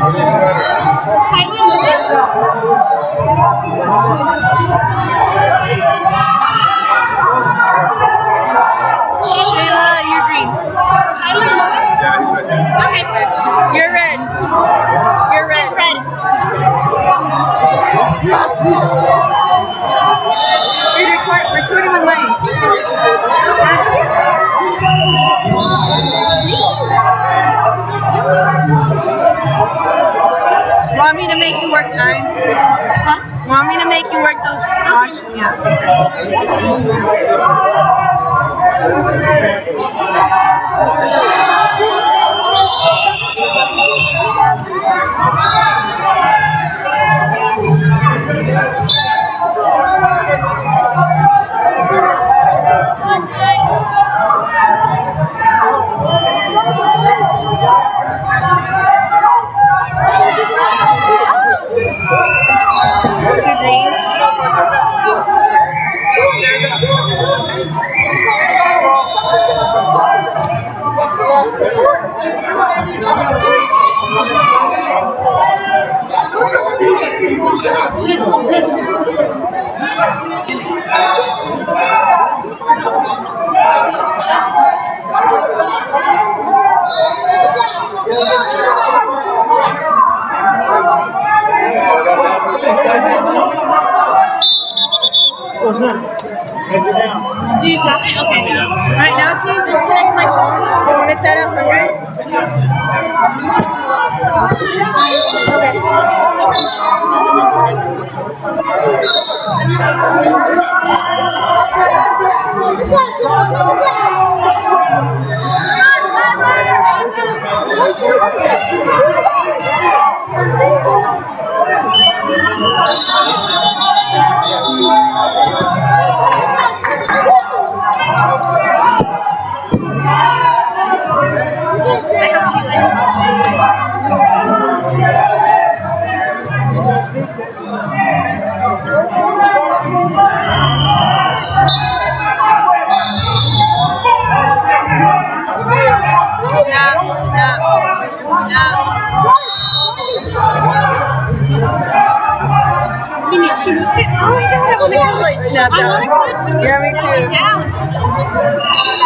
Shayla, you're green. Okay. You're red. You're red. Red. Dude, recording with mine. Want me to make you work time? Huh? Want me to make you work the watch? Yeah, Two green. Do you stop it? Okay. Right now, can you disconnect my phone when it's at 100? She was sick. Oh my God. Snap down. Yeah, me too. Yeah.